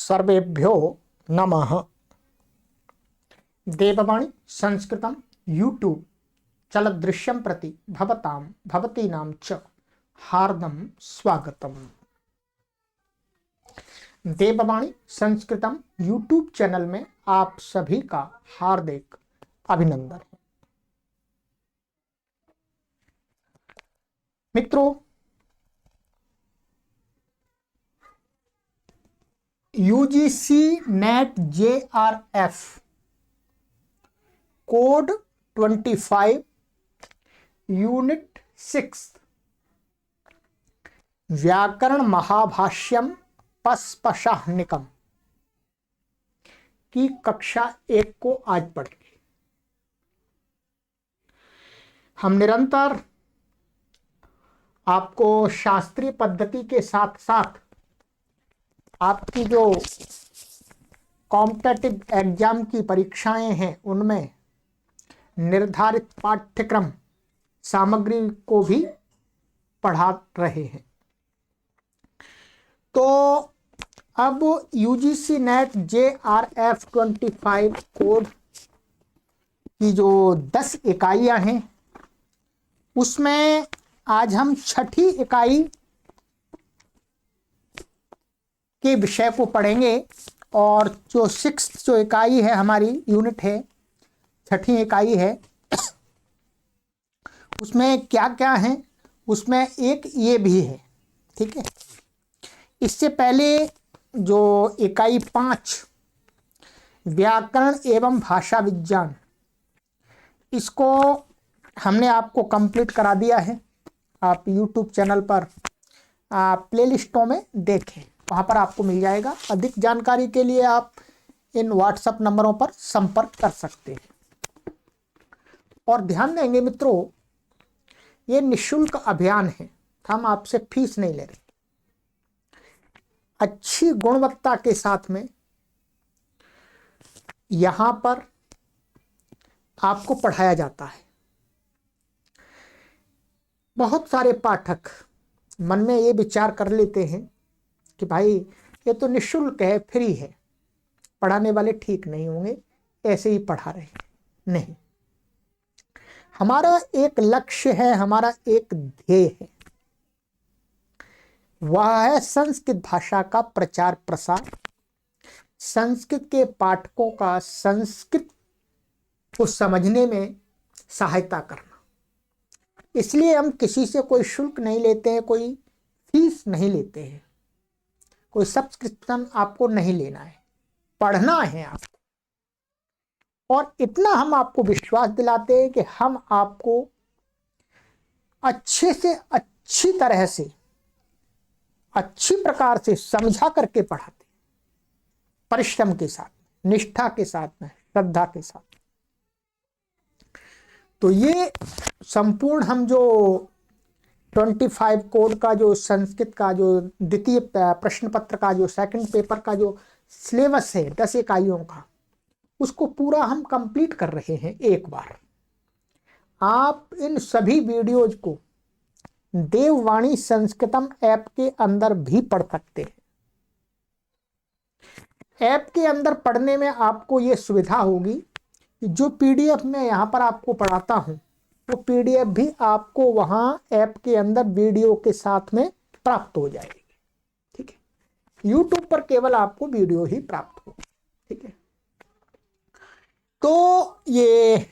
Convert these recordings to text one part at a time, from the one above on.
सर्वेभ्यो नमः। देववाणी संस्कृतं यूट्यूब चलदृश्यं प्रति भवतीनां च हार्दं स्वागतम्। देववाणी संस्कृतम यूट्यूब चैनल में आप सभी का हार्दिक अभिनंदन है। मित्रों, UGC net JRF code 25 unit 6 व्याकरण महाभाष्यम पस्पशाहनिकम की कक्षा 1 को आज पढ़ेंगे। हम निरंतर आपको शास्त्रीय पद्धति के साथ साथ आपकी जो कॉम्पिटिटिव एग्जाम की परीक्षाएं हैं उनमें निर्धारित पाठ्यक्रम सामग्री को भी पढ़ा रहे हैं। तो अब यूजीसी नेट JRF 25 कोड की जो 10 इकाइयां हैं उसमें आज हम छठी इकाई के विषय को पढ़ेंगे। और जो 6th जो इकाई है हमारी यूनिट है, छठी इकाई है, उसमें क्या क्या है, उसमें एक ये भी है। ठीक है, इससे पहले जो इकाई 5 व्याकरण एवं भाषा विज्ञान, इसको हमने आपको कंप्लीट करा दिया है। आप YouTube चैनल पर प्लेलिस्टों में देखें, वहाँ पर आपको मिल जाएगा। अधिक जानकारी के लिए आप इन WhatsApp नंबरों पर संपर्क कर सकते हैं। और ध्यान देंगे मित्रों, ये निःशुल्क अभियान है, हम आपसे फीस नहीं ले रहे। अच्छी गुणवत्ता के साथ में यहाँ पर आपको पढ़ाया जाता है। बहुत सारे पाठक मन में ये विचार कर लेते हैं कि भाई ये तो निःशुल्क है, फ्री है, पढ़ाने वाले ठीक नहीं होंगे, ऐसे ही पढ़ा रहे हैं। नहीं, हमारा एक लक्ष्य है, हमारा एक ध्येय है, वह है संस्कृत भाषा का प्रचार प्रसार, संस्कृत के पाठकों का संस्कृत को समझने में सहायता करना। इसलिए हम किसी से कोई शुल्क नहीं लेते हैं, कोई फीस नहीं लेते हैं, कोई सब्सक्रिप्शन आपको नहीं लेना है, पढ़ना है आपको। और इतना हम आपको विश्वास दिलाते हैं कि हम आपको अच्छे से अच्छी तरह से, अच्छी प्रकार से समझा करके पढ़ाते, परिश्रम के साथ, निष्ठा के साथ में, श्रद्धा के साथ। तो ये संपूर्ण हम जो 25 कोड का जो संस्कृत का जो द्वितीय प्रश्न पत्र का जो सेकंड पेपर का जो सिलेबस है 10 इकाइयों का, उसको पूरा हम कंप्लीट कर रहे हैं एक बार। आप इन सभी वीडियोज को देववाणी संस्कृतम ऐप के अंदर भी पढ़ सकते हैं। ऐप के अंदर पढ़ने में आपको ये सुविधा होगी कि जो PDF में यहाँ पर आपको पढ़ाता हूँ वो PDF भी आपको वहाँ ऐप के अंदर वीडियो के साथ में प्राप्त हो जाएगी। ठीक है, YouTube पर केवल आपको वीडियो ही प्राप्त होगी। ठीक है, तो ये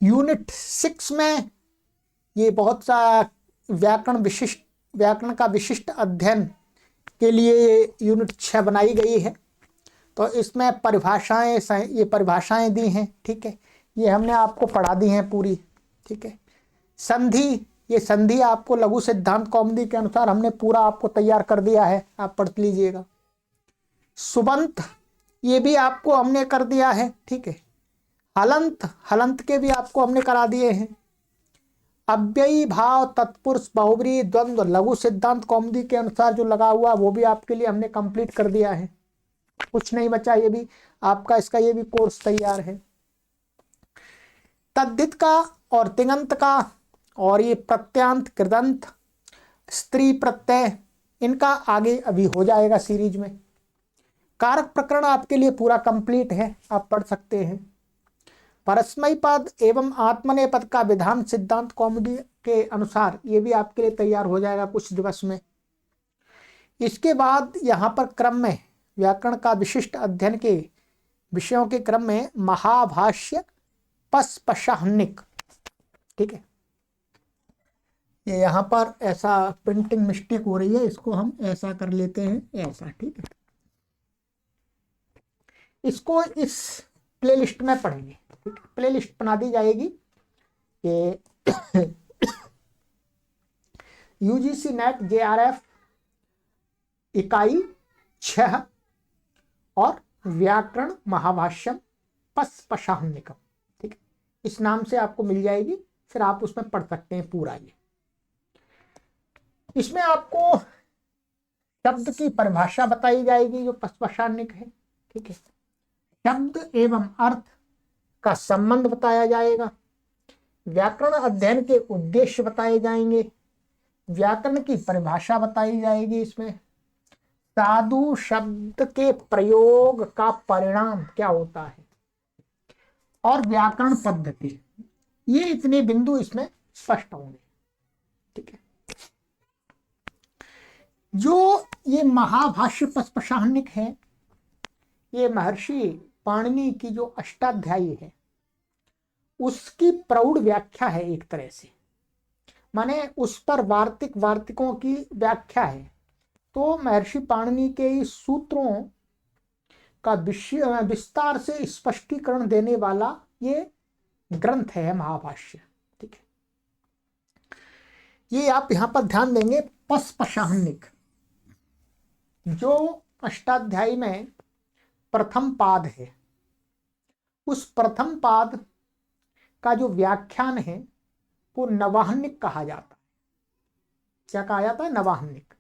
यूनिट 6 में ये बहुत सा व्याकरण का विशिष्ट अध्ययन के लिए यूनिट 6 बनाई गई है। तो इसमें ये परिभाषाएं दी हैं। ठीक है, ये हमने आपको पढ़ा दी हैं पूरी। ठीक है, संधि, ये संधि आपको लघु सिद्धांत कौमुदी के अनुसार हमने पूरा आपको तैयार कर दिया है, आप पढ़ लीजिएगा। सुबंत, ये भी आपको हमने कर दिया है। ठीक है, हलंत के भी आपको हमने करा दिए हैं। अव्ययी भाव, तत्पुरुष, बहुब्रीहि, द्वंद्व, लघु सिद्धांत कौमुदी के अनुसार जो लगा हुआ वो भी आपके लिए हमने कंप्लीट कर दिया है। कुछ नहीं बचा, ये भी आपका, इसका ये भी कोर्स तैयार है। तद्धित का और तिङंत का, और ये प्रत्यांत, कृदंत, स्त्री प्रत्यय, इनका आगे अभी हो जाएगा सीरीज में। कारक प्रकरण आपके लिए पूरा कंप्लीट है, आप पढ़ सकते हैं। परस्मय पद एवं आत्मनेय पद का विधान सिद्धांत कौमुदी के अनुसार ये भी आपके लिए तैयार हो जाएगा कुछ दिवस में। इसके बाद यहाँ पर क्रम में व्याकरण का विशिष्ट अध्ययन के विषयों के क्रम में महाभाष्य पस्पशाहनिक, ठीक है। ये यहाँ पर ऐसा प्रिंटिंग मिस्टेक हो रही है, इसको हम ऐसा कर लेते हैं, ऐसा, ठीक है। इसको इस प्लेलिस्ट में पढ़ेंगे, ठीक है। प्लेलिस्ट बना दी जाएगी कि यूजीसी नेट जेआरएफ इकाई 6 और व्याकरण महाभाष्यम पस्पशाहनिकम, ठीक है। इस नाम से आपको मिल जाएगी, फिर आप उसमें पढ़ सकते हैं पूरा। ये इसमें आपको शब्द की परिभाषा बताई जाएगी जो पस्पशाहनिक है, ठीक है। शब्द एवं अर्थ का संबंध बताया जाएगा, व्याकरण अध्ययन के उद्देश्य बताए जाएंगे, व्याकरण की परिभाषा बताई जाएगी, इसमें साधु शब्द के प्रयोग का परिणाम क्या होता है, और व्याकरण पद्धति। ये इतने बिंदु इसमें स्पष्ट होंगे, ठीक है। जो ये महाभाष्य पस्पशाहनिक है, ये महर्षि पाणिनि की जो अष्टाध्यायी है उसकी प्रौढ़ व्याख्या है एक तरह से, माने उस पर वार्तिकों की व्याख्या है। तो महर्षि पाणिनि के इस सूत्रों का विस्तार से स्पष्टीकरण देने वाला ये ग्रंथ है महाभाष्य, ठीक है। ये आप यहां पर ध्यान देंगे, पस्पशाहनिक जो अष्टाध्यायी में प्रथम पाद है, उस प्रथम पाद का जो व्याख्यान है वो नवाहनिक कहा जाता है। क्या कहा जाता है? नवाहनिक।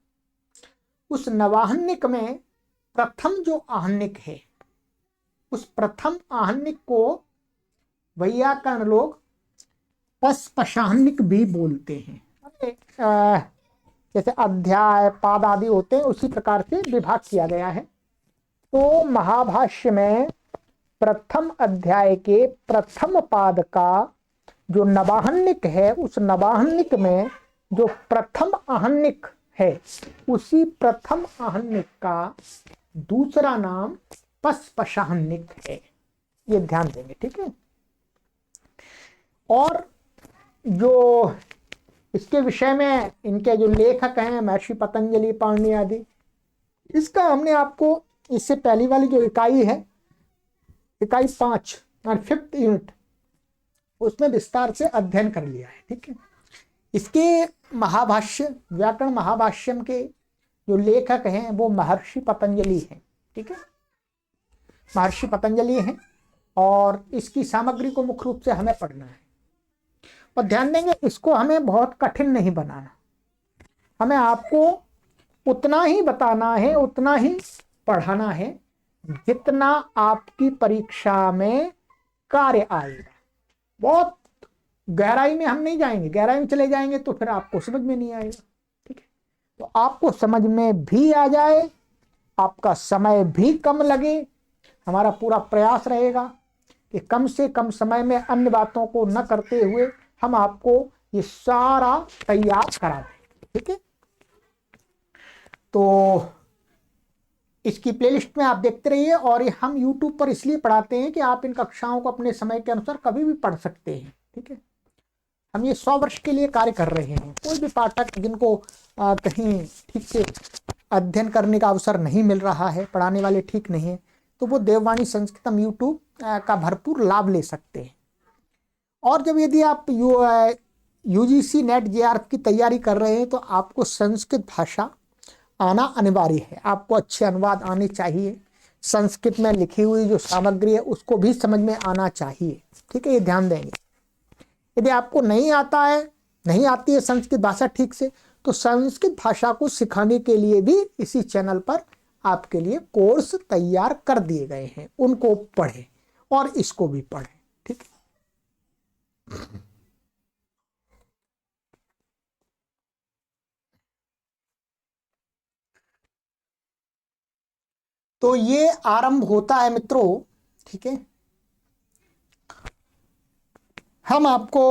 उस नवाहनिक में प्रथम जो आहनिक है, उस प्रथम आहनिक को वैयाकरण लोग पस्पशाहनिक भी बोलते हैं। जैसे अध्याय पाद आदि होते हैं, उसी प्रकार से विभाग किया गया है। तो महाभाष्य में प्रथम अध्याय के प्रथम पाद का जो नवाहनिक है, उस नवाहनिक में जो प्रथम आहनिक है, उसी प्रथम आहनिक का दूसरा नाम पस्पशाहनिक है। ये ध्यान देंगे, ठीक है। और जो इसके विषय में इनके जो लेखक हैं महर्षि पतंजलि, पाणिनि आदि, इसका हमने आपको इससे पहली वाली जो इकाई है, इकाई 5 और 5th यूनिट, उसमें विस्तार से अध्ययन कर लिया है, ठीक है। इसके महाभाष्य व्याकरण महाभाष्यम के जो लेखक हैं वो महर्षि पतंजलि हैं, ठीक है। महर्षि पतंजलि हैं, और इसकी सामग्री को मुख्य रूप से हमें पढ़ना है। और ध्यान देंगे, इसको हमें बहुत कठिन नहीं बनाना, हमें आपको उतना ही बताना है, उतना ही पढ़ाना है जितना आपकी परीक्षा में कार्य आएगा। बहुत गहराई में हम नहीं जाएंगे, गहराई में चले जाएंगे तो फिर आपको समझ में नहीं आएगा, ठीक है। तो आपको समझ में भी आ जाए, आपका समय भी कम लगे, हमारा पूरा प्रयास रहेगा कि कम से कम समय में अन्य बातों को न करते हुए हम आपको ये सारा तैयार करा दें, ठीक है। तो इसकी प्लेलिस्ट में आप देखते रहिए, और ये हम YouTube पर इसलिए पढ़ाते हैं कि आप इन कक्षाओं को अपने समय के अनुसार कभी भी पढ़ सकते हैं, ठीक है। हम ये 100 वर्ष के लिए कार्य कर रहे हैं। कोई भी पाठक जिनको कहीं ठीक से अध्ययन करने का अवसर नहीं मिल रहा है, पढ़ाने वाले ठीक नहीं है, तो वो देववाणी संस्कृतम YouTube का भरपूर लाभ ले सकते हैं। और जब यदि आप यूजीसी नेट जेआरएफ की तैयारी कर रहे हैं तो आपको संस्कृत भाषा आना अनिवार्य है, आपको अच्छे अनुवाद आने चाहिए, संस्कृत में लिखी हुई जो सामग्री है उसको भी समझ में आना चाहिए, ठीक है। ये ध्यान देंगे। यदि आपको नहीं आता है, नहीं आती है संस्कृत भाषा ठीक से, तो संस्कृत भाषा को सिखाने के लिए भी इसी चैनल पर आपके लिए कोर्स तैयार कर दिए गए हैं, उनको पढ़ें और इसको भी पढ़ें, ठीक है। तो ये आरंभ होता है मित्रों, ठीक है। हम आपको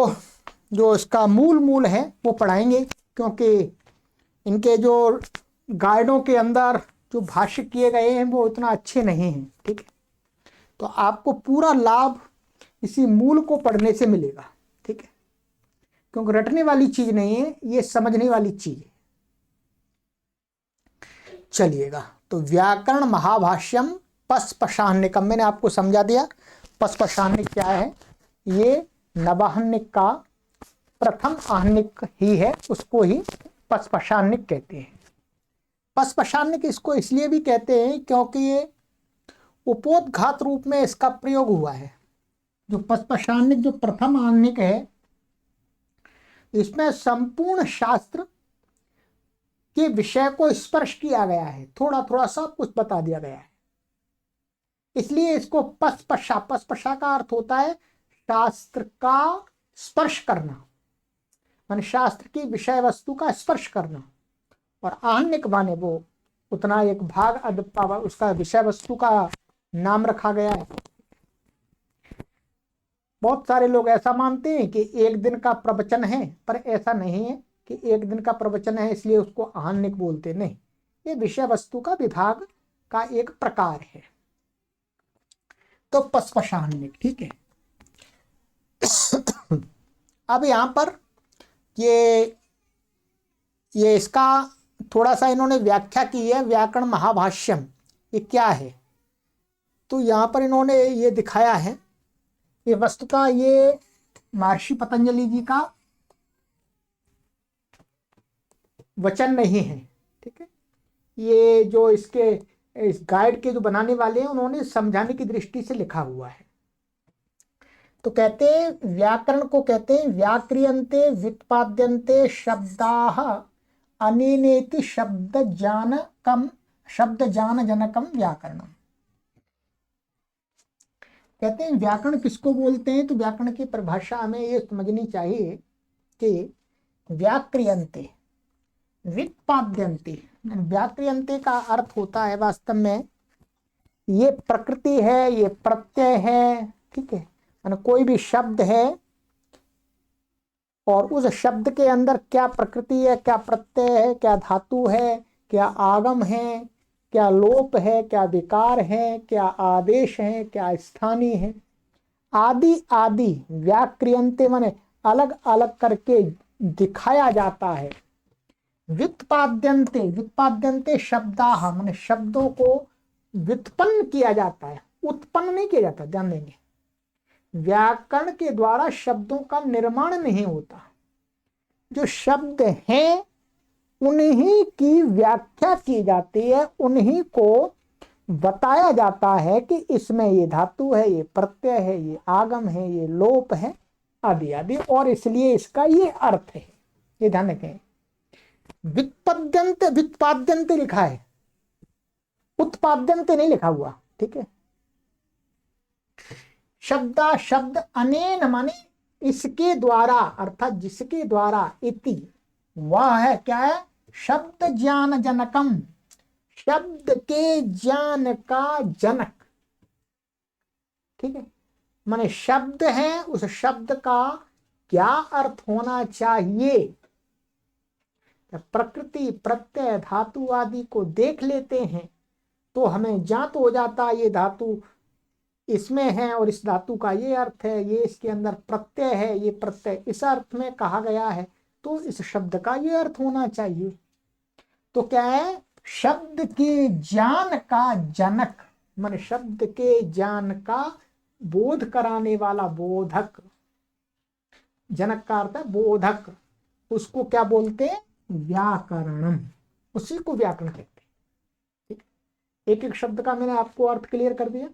जो इसका मूल है वो पढ़ाएंगे, क्योंकि इनके जो गाइडों के अंदर जो भाष्य किए गए हैं वो इतना अच्छे नहीं हैं, ठीक है। तो आपको पूरा लाभ इसी मूल को पढ़ने से मिलेगा, ठीक है, क्योंकि रटने वाली चीज नहीं है, ये समझने वाली चीज है। चलिएगा, तो व्याकरण महाभाष्यम पस्पशाह्निकम मैंने आपको समझा दिया। पस्पशाह्निक क्या है? ये नवाह्निक का प्रथम आहनिक ही है, उसको ही पस्पशाह्निक कहते हैं। पस्पशाह्निक इसको इसलिए भी कहते हैं क्योंकि ये उपोद्घात रूप में इसका प्रयोग हुआ है। जो पस्पशाह्निक जो प्रथम आहनिक है, इसमें संपूर्ण शास्त्र के विषय को स्पर्श किया गया है, थोड़ा थोड़ा सब कुछ बता दिया गया है। इसलिए इसको पस्पशा, पस्पशा का अर्थ होता है शास्त्र का स्पर्श करना, मान शास्त्र की विषय वस्तु का स्पर्श करना। और आहनिक माने वो उतना एक भाग उसका विषय वस्तु का नाम रखा गया है। बहुत सारे लोग ऐसा मानते हैं कि एक दिन का प्रवचन है, पर ऐसा नहीं है कि एक दिन का प्रवचन है इसलिए उसको आहनिक बोलते, नहीं, ये विषय वस्तु का विभाग का एक प्रकार है। तो पस्पशाह्निक, ठीक है। अब यहां पर ये इसका थोड़ा सा इन्होंने व्याख्या की है, व्याकरण महाभाष्यम ये क्या है। तो यहां पर इन्होंने ये दिखाया है, ये वस्तुतः ये महर्षि पतंजलि जी का वचन नहीं है, ठीक है। ये जो इसके इस गाइड के जो बनाने वाले हैं उन्होंने समझाने की दृष्टि से लिखा हुआ है। तो कहते हैं व्याकरण को कहते हैं व्याक्रियन्ते व्युत्पाद्यन्ते शब्दाः अनेनेति शब्द ज्ञान जनकम व्याकरणम। कहते हैं व्याकरण किसको बोलते हैं? तो व्याकरण की परिभाषा हमें ये समझनी चाहिए कि व्याक्रियन्ते व्युत्पाद्यन्ते, व्याक्रियन्ते का अर्थ होता है वास्तव में ये प्रकृति है, ये प्रत्यय है, ठीक है। कोई भी शब्द है और उस शब्द के अंदर क्या प्रकृति है, क्या प्रत्यय है, क्या धातु है, क्या आगम है, क्या लोप है, क्या विकार है, क्या आदेश है, क्या स्थानीय है, आदि आदि व्याक्रियन्ते माने अलग अलग करके दिखाया जाता है। व्युत्पाद्यन्ते, व्युत्पाद्यन्ते शब्दाः माने शब्दों को व्युत्पन्न किया जाता है, उत्पन्न नहीं किया जाता, ध्यान देंगे। व्याकरण के द्वारा शब्दों का निर्माण नहीं होता, जो शब्द हैं उन्हीं की व्याख्या की जाती है, उन्हीं को बताया जाता है कि इसमें ये धातु है, ये प्रत्यय है, ये आगम है, ये लोप है, आदि आदि, और इसलिए इसका ये अर्थ है। ये ध्यान रखें, व्युत्पद्यन्ते व्युत्पाद्यन्ते लिखा है, उत्पाद्यन्ते नहीं लिखा हुआ, ठीक है। शब्दा शब्द अनेन माने इसके द्वारा, अर्थात जिसके द्वारा, इति वह है, क्या है? शब्द ज्ञान जनकम, शब्द के ज्ञान का जनक, ठीक है। माने शब्द है, उस शब्द का क्या अर्थ होना चाहिए, प्रकृति प्रत्यय धातु आदि को देख लेते हैं तो हमें ज्ञात हो जाता है ये धातु इसमें है और इस धातु का ये अर्थ है, ये इसके अंदर प्रत्यय है, ये प्रत्यय इस अर्थ में कहा गया है, तो इस शब्द का ये अर्थ होना चाहिए। तो क्या है? शब्द के ज्ञान का जनक, मान शब्द के ज्ञान का बोध कराने वाला, बोधक, जनक का अर्थ है बोधक, उसको क्या बोलते हैं? व्याकरणम, उसी को व्याकरण कहते हैं, ठीक। एक एक शब्द का मैंने आपको अर्थ क्लियर कर दिया।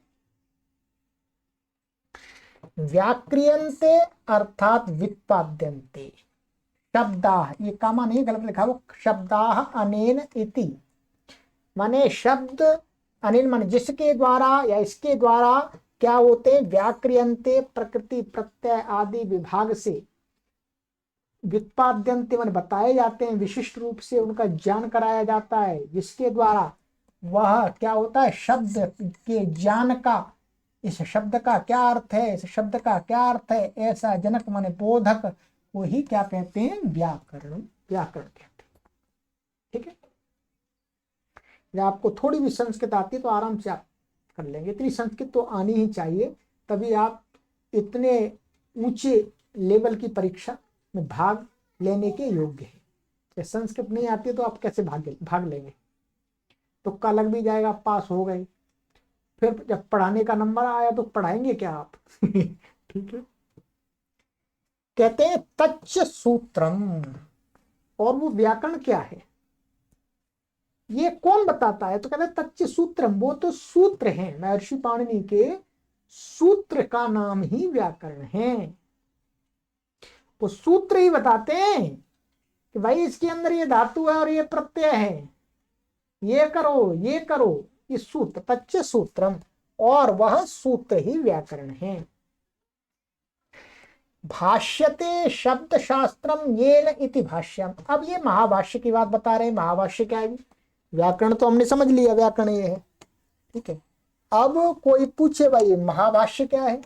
व्याक्रियन्ते अर्थात व्युत्पाद्यन्ते शब्दाः, ये कामा नहीं गलत लिखा वो, शब्दाः अनेन इति माने शब्द अनेन माने जिसके द्वारा या इसके द्वारा क्या होते हैं? व्याक्रियन्ते प्रकृति प्रत्यय आदि विभाग से, व्युत्पाद्यन्ते माने बताए जाते हैं, विशिष्ट रूप से उनका ज्ञान कराया जाता है, जिसके द्वारा वह क्या होता है, शब्द के ज्ञान का, इस शब्द का क्या अर्थ है, इस शब्द का क्या अर्थ है, ऐसा जनक माने बोधक को ही क्या कहते हैं, व्याकरण, व्याकरण कहते हैं। ठीक है, जब आपको थोड़ी भी संस्कृत आती है तो आराम से आप कर लेंगे, इतनी संस्कृत तो आनी ही चाहिए, तभी आप इतने ऊंचे लेवल की परीक्षा में भाग लेने के योग्य है। जब संस्कृत नहीं आती तो आप कैसे भाग लेंगे, तुक्का लग भी जाएगा, पास हो गए, फिर जब पढ़ाने का नंबर आया तो पढ़ाएंगे क्या आप। ठीक है, कहते हैं तच्च सूत्रम, और वो व्याकरण क्या है ये कौन बताता है, तो कहते हैं तच्च सूत्रम, वो तो सूत्र हैं, महर्षि पाणिनि के सूत्र का नाम ही व्याकरण है। वो सूत्र ही बताते हैं कि भाई इसके अंदर ये धातु है और ये प्रत्यय है, ये करो ये करो, ये सूत्र, तच्च सूत्रम, और वह सूत्र ही व्याकरण है। भाष्यते शब्द शास्त्रम येन इति भाष्यम, अब ये महाभाष्य की बात बता रहे हैं, महाभाष्य क्या है, व्याकरण तो हमने समझ लिया, व्याकरण ये है, ठीक है। अब कोई पूछे भाई महाभाष्य क्या है,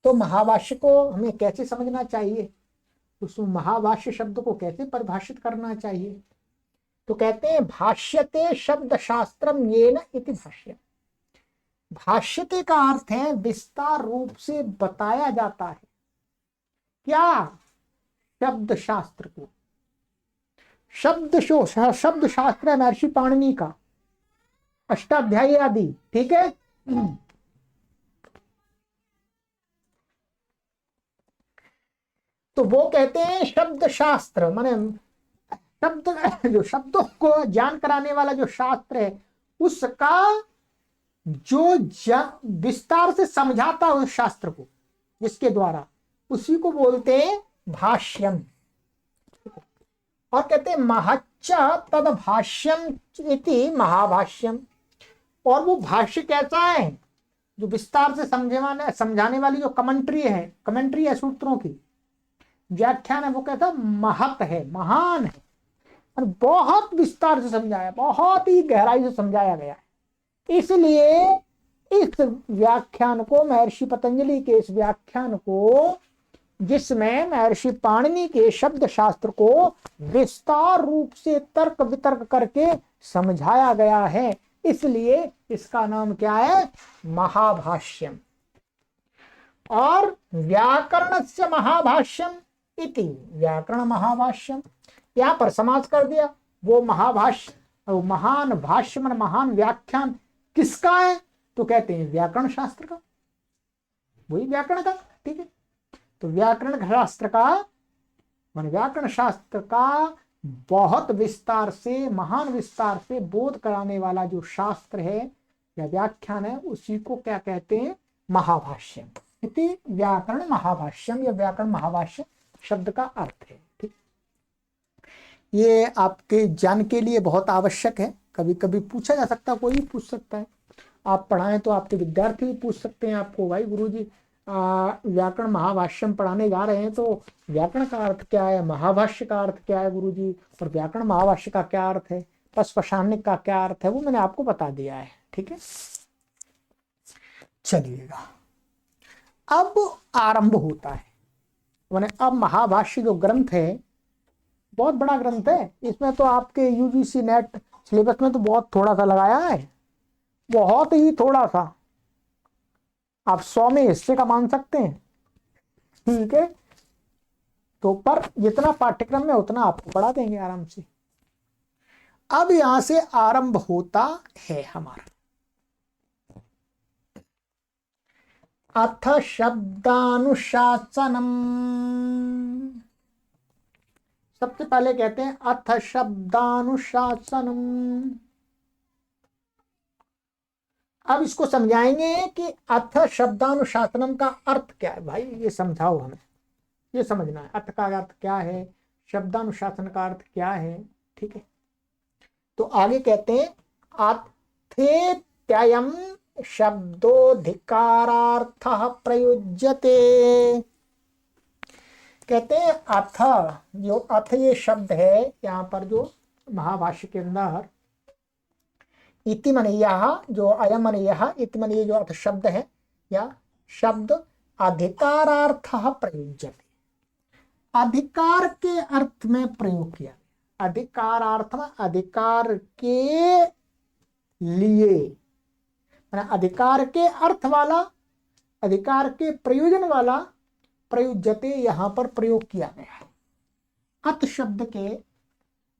तो महाभाष्य को हमें कैसे समझना चाहिए, उस महाभाष्य शब्द को कैसे परिभाषित करना चाहिए, तो कहते हैं भाष्यते शब्द शास्त्रम येन इति भाष्य। भाष्यते का अर्थ है विस्तार रूप से बताया जाता है, क्या, शब्द शास्त्र को, शब्द शास्त्र है महर्षि पाणिनि का, अष्टाध्यायी आदि, ठीक है। तो वो कहते हैं शब्द शास्त्र माने शब्द, जो शब्दों को ज्ञान कराने वाला जो शास्त्र है उसका जो विस्तार से समझाता है उस शास्त्र को, जिसके द्वारा, उसी को बोलते हैं भाष्यम। और कहते हैं महच्च तद भाष्यम इति महाभाष्यम, और वो भाष्य कैसा है, जो विस्तार से समझाने वाली जो कमेंट्री है सूत्रों की, व्याख्यान है, वो कहता है महत है, महान है, और बहुत विस्तार से समझाया, बहुत ही गहराई से समझाया गया है। इसलिए इस व्याख्यान को, महर्षि पतंजलि के इस व्याख्यान को, जिसमें महर्षि पाणिनि के शब्द शास्त्र को विस्तार रूप से तर्क वितर्क करके समझाया गया है, इसलिए इसका नाम क्या है, महाभाष्यम। और व्याकरणस्य महाभाष्यम इति व्याकरण महाभाष्यम, यहां पर समास कर दिया, वो महाभाष्य, महान भाष्य मन महान व्याख्यान किसका है, तो कहते हैं व्याकरण शास्त्र का, वही व्याकरण का, ठीक है। तो व्याकरण शास्त्र का, मान व्याकरण शास्त्र का बहुत विस्तार से, महान विस्तार से बोध कराने वाला जो शास्त्र है या व्याख्यान है, उसी को क्या कहते हैं, महाभाष्यम इति व्याकरण महाभाष्यम, या व्याकरण महाभाष्य शब्द का अर्थ है, ठीक। ये आपके ज्ञान के लिए बहुत आवश्यक है, कभी कभी पूछा जा सकता है, कोई भी पूछ सकता है, आप पढ़ाएं तो आपके विद्यार्थी भी पूछ सकते हैं आपको, भाई गुरुजी व्याकरण महाभाष्यम पढ़ाने जा रहे हैं, तो व्याकरण का अर्थ क्या है, महाभाष्य का अर्थ क्या है गुरुजी, और व्याकरण महाभाष्य का क्या अर्थ है, पशपशानिक का क्या अर्थ है, वो मैंने आपको बता दिया है, ठीक है। चलिएगा, अब आरंभ होता है, मैंने अब महाभाष्य जो ग्रंथ है बहुत बड़ा ग्रंथ है, इसमें तो आपके यूजीसी नेट सिलेबस में तो बहुत थोड़ा सा लगाया है, बहुत ही थोड़ा सा, आप 100 में हिस्से का मान सकते हैं, ठीक है। तो पर जितना पाठ्यक्रम में उतना आपको पढ़ा देंगे आराम से। अब यहां से आरंभ होता है हमारा, अथ शब्दानुशासनम, सबसे पहले कहते हैं अथ शब्दानुशासनम। अब इसको समझाएंगे कि अथ शब्दानुशासनम का अर्थ क्या है, भाई ये समझाओ, हमें ये समझना है, अर्थ का अर्थ क्या है, शब्दानुशासन का अर्थ क्या है, ठीक है। तो आगे कहते हैं अथेत्ययम् शब्दोधिकारार्थ प्रयुज्यते, कहते हैं अथ, जो अथ ये शब्द है यहाँ पर जो महाभाष्य के अंदर, इति मन यह, जो अयम मन यह, इति मन ये जो अर्थ शब्द है, या शब्द अधिकारार्थ प्रयुज्यते, अधिकार के अर्थ में प्रयोग किया। अधिकारार्थ में अधिकार के लिए, अधिकार के अर्थ वाला, अधिकार के प्रयोजन वाला प्रयुज्यते यहां पर प्रयोग किया गया है। अत शब्द के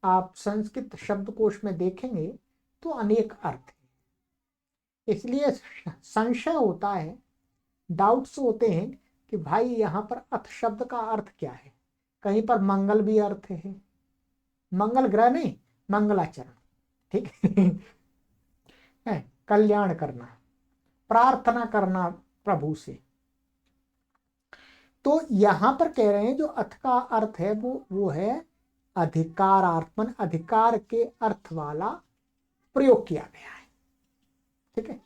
आप संस्कृत शब्दकोश में देखेंगे तो अनेक अर्थ है, इसलिए संशय होता है, डाउट्स होते हैं कि भाई यहाँ पर अथ शब्द का अर्थ क्या है। कहीं पर मंगल भी अर्थ है, मंगल ग्रह नहीं, मंगलाचरण, ठीक है, कल्याण करना, प्रार्थना करना प्रभु से। तो यहां पर कह रहे हैं जो अथ का अर्थ है वो है अधिकारार्थमन, अधिकार के अर्थ वाला प्रयोग किया गया है, ठीक है।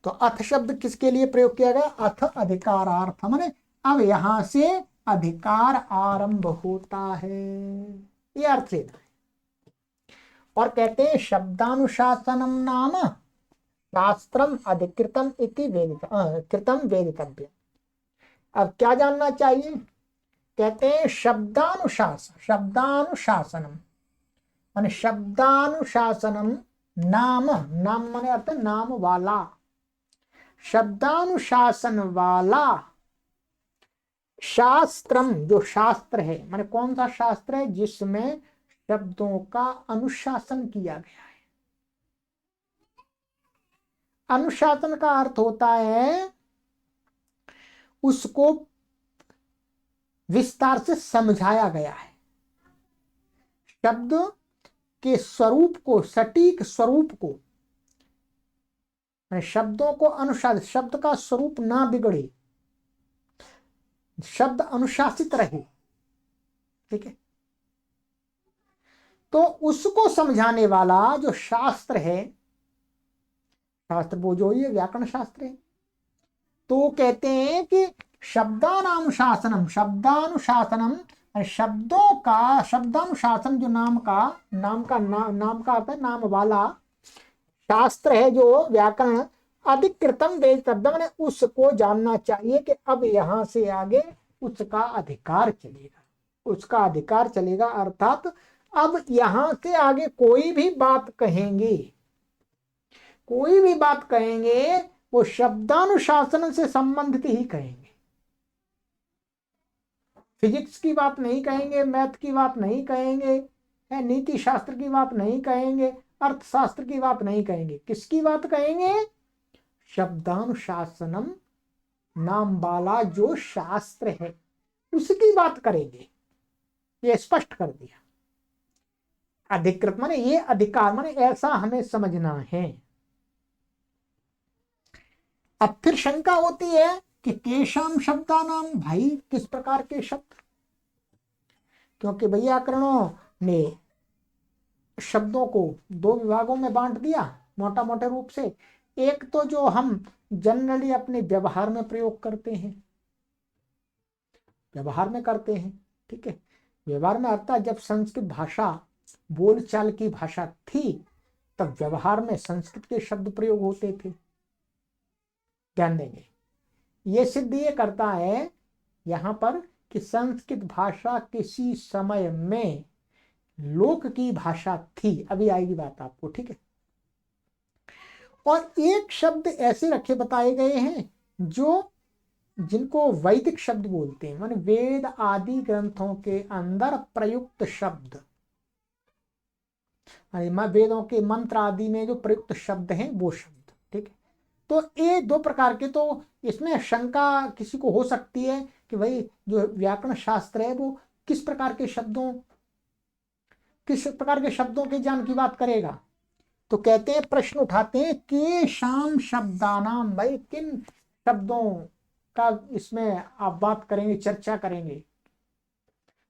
तो अथ शब्द किसके लिए प्रयोग किया गया? अथ अधिकारार्थ, माने अब यहां से अधिकार आरंभ होता है, ये अर्थ लेना है। और कहते हैं शब्दानुशासनम नाम शास्त्रम अधिकृतम इति कृतम वेदितव्य। अब क्या जानना चाहिए? कहते हैं शब्दानुशासन, शब्दानुशासनम माने शब्दानुशासनम, नाम, नाम माने अर्थ नाम वाला, शब्दानुशासन वाला शास्त्रम, जो शास्त्र है, माने कौन सा शास्त्र है? जिसमें शब्दों का अनुशासन किया गया है। अनुशासन का अर्थ होता है उसको विस्तार से समझाया गया है, शब्द के स्वरूप को, सटीक स्वरूप को, शब्दों को अनुशासित, शब्द का स्वरूप ना बिगड़े, शब्द अनुशासित रहे, ठीक है। तो उसको समझाने वाला जो शास्त्र है, शास्त्र वो जो ये व्याकरण शास्त्र है, तो कहते हैं कि शब्दानुशासनम, शब्दानुशासनम शब्दों का, शब्दानुशासन जो नाम का अर्थ है नाम वाला शास्त्र है, जो व्याकरण अधिकृतम वेदितव्य, माने उसको जानना चाहिए कि अब यहां से आगे उसका अधिकार चलेगा, उसका अधिकार चलेगा। अर्थात अब यहां से आगे कोई भी बात कहेंगे, कोई भी बात कहेंगे वो शब्दानुशासन से संबंधित ही कहेंगे, फिजिक्स की बात नहीं कहेंगे, मैथ की बात नहीं कहेंगे, है नीति शास्त्र की बात नहीं कहेंगे, अर्थशास्त्र की बात नहीं कहेंगे। किसकी बात कहेंगे? शब्दानुशासनम नाम वाला जो शास्त्र है उसकी बात करेंगे, ये स्पष्ट कर दिया। अधिकृत माने ये अधिकार, माने ऐसा हमें समझना है। अब फिर शंका होती है कि केशाम शब्दानाम, भाई किस प्रकार के शब्द, क्योंकि व्याकरणों ने शब्दों को दो विभागों में बांट दिया मोटा मोटे रूप से। एक तो जो हम जनरली अपने व्यवहार में प्रयोग करते हैं, व्यवहार में करते हैं, ठीक है, व्यवहार में अर्थात जब संस्कृत भाषा बोलचाल की भाषा थी तब व्यवहार में संस्कृत के शब्द प्रयोग होते थे। ध्यान देंगे, ये सिद्ध ये करता है यहां पर कि संस्कृत भाषा किसी समय में लोक की भाषा थी, अभी आएगी बात आपको, ठीक है। और एक शब्द ऐसे रखे बताए गए हैं जो जिनको वैदिक शब्द बोलते हैं, माने वेद आदि ग्रंथों के अंदर प्रयुक्त शब्द, वेदों के मंत्र आदि में जो प्रयुक्त शब्द हैं वो शब्द, ठीक है। तो ये दो प्रकार के, तो इसमें शंका किसी को हो सकती है कि भाई जो व्याकरण शास्त्र है वो किस प्रकार के शब्दों के ज्ञान की बात करेगा। तो कहते हैं, प्रश्न उठाते हैं के शाम शब्दानाम, भाई किन शब्दों का इसमें आप बात करेंगे, चर्चा करेंगे।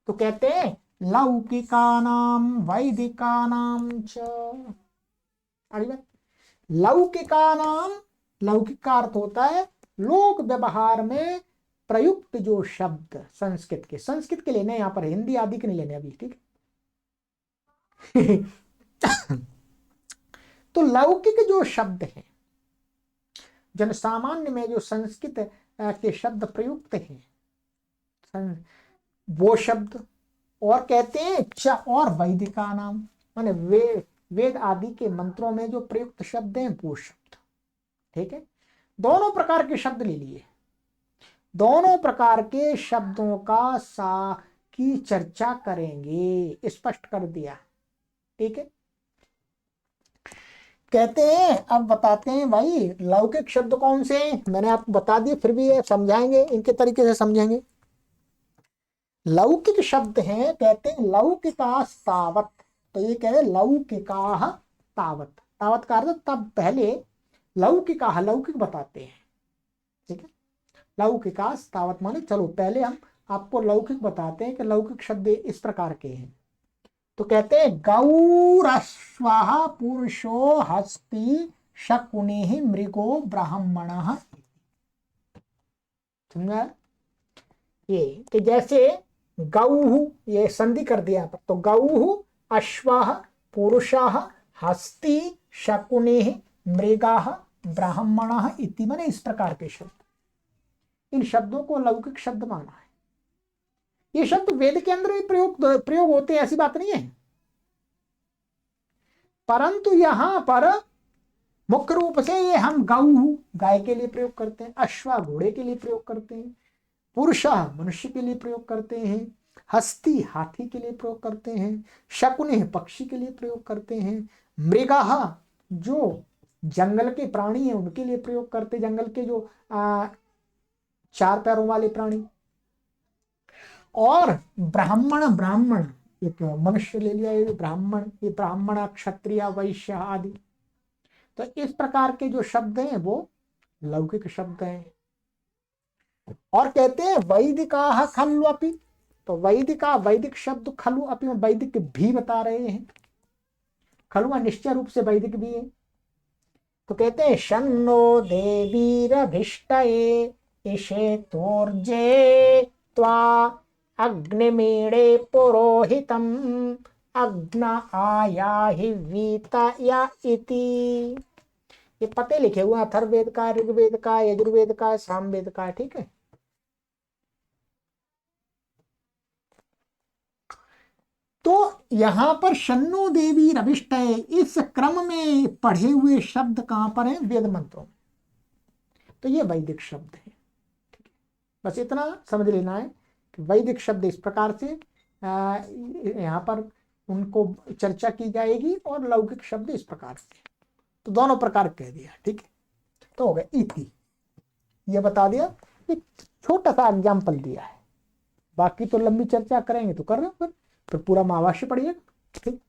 तो कहते हैं लौकिकानाम वैदिकानाम च, लौकिकानाम, लौकिक का अर्थ होता है लोक व्यवहार में प्रयुक्त जो शब्द संस्कृत के लेने, यहां पर हिंदी आदि के नहीं लेने अभी, ठीक है। तो लौकिक जो शब्द हैं, जन सामान्य में जो संस्कृत के शब्द प्रयुक्त हैं, वो शब्द, और कहते हैं च और वैदिका नाम, माने वेद आदि के मंत्रों में जो प्रयुक्त शब्द हैं वो शब्द। ठीक है, दोनों प्रकार के शब्द ले लिए, दोनों प्रकार के शब्दों की चर्चा करेंगे, स्पष्ट कर दिया। ठीक है, कहते हैं अब बताते हैं भाई लौकिक शब्द कौन से हैं, मैंने आपको बता दिए, फिर भी ये समझाएंगे, इनके तरीके से समझेंगे। लौकिक शब्द हैं, कहते हैं लौकिका तावत, तो ये कह रहे लौकिका तावत, तावत का अर्थ तब पहले लौकिका, लौकिक बताते हैं। ठीक है, लौकिका तावत माने चलो पहले हम आपको लौकिक बताते हैं कि लौकिक शब्द इस प्रकार के हैं। तो कहते हैं गौरश्वाहा पुरुषो हस्ती शकुनि मृगो ब्राह्मण। समझा ये कि जैसे गौहु, ये संधि कर दिया पर, तो गौहु अश्वाह पुरुषाः हस्ती शकुनि मृगाः ब्राह्मणः इति, माने इस प्रकार के शब्द, इन शब्दों को लौकिक शब्द माना है। ये शब्द वेद के अंदर भी प्रयोग होते हैं, ऐसी बात नहीं है, परंतु यहां पर मुख्य रूप से ये हम गौ गाय के लिए प्रयोग करते हैं, अश्वा घोड़े के लिए प्रयोग करते हैं, पुरुषा मनुष्य के लिए प्रयोग करते हैं, हस्ती हाथी के लिए प्रयोग करते हैं, शकुनि पक्षी के लिए प्रयोग करते हैं, मृगाः जो जंगल के प्राणी हैं उनके लिए प्रयोग करते हैं, जंगल के जो चार पैरों वाले प्राणी, और ब्राह्मण, ब्राह्मण एक मनुष्य ले लिया, ये ब्राह्मण, ये ब्राह्मण क्षत्रिय वैश्य आदि। तो इस प्रकार के जो शब्द हैं वो लौकिक शब्द हैं। और कहते हैं वैदिका खलु अपि, तो वैदिक शब्द खलु अपि में वैदिक भी बता रहे हैं, खलु निश्चय रूप से वैदिक भी है। तो कहते हैं शन्नो देवीरभिष्टये इषे तोर्जे त्वा अग्निमीणे पुरोहितम अग्न आयाहि वीतया इति। ये पते लिखे हुए हैं, अथर्ववेद का, ऋग्वेद का, यजुर्वेद का, सामवेद का। ठीक है, तो यहां पर शन्नो देवी रविष्टये, इस क्रम में पढ़े हुए शब्द कहां पर हैं? वेद मंत्रों में। तो ये वैदिक शब्द है। बस इतना समझ लेना है कि वैदिक शब्द इस प्रकार से यहाँ पर उनको चर्चा की जाएगी, और लौकिक शब्द इस प्रकार से, तो दोनों प्रकार कह दिया। ठीक है, तो हो गया इति, ये बता दिया, एक छोटा सा एग्जाम्पल दिया है, बाकी तो लंबी चर्चा करेंगे तो कर रहे हो, फिर पूरा महाभाष्य पढ़िएगा। ठीक,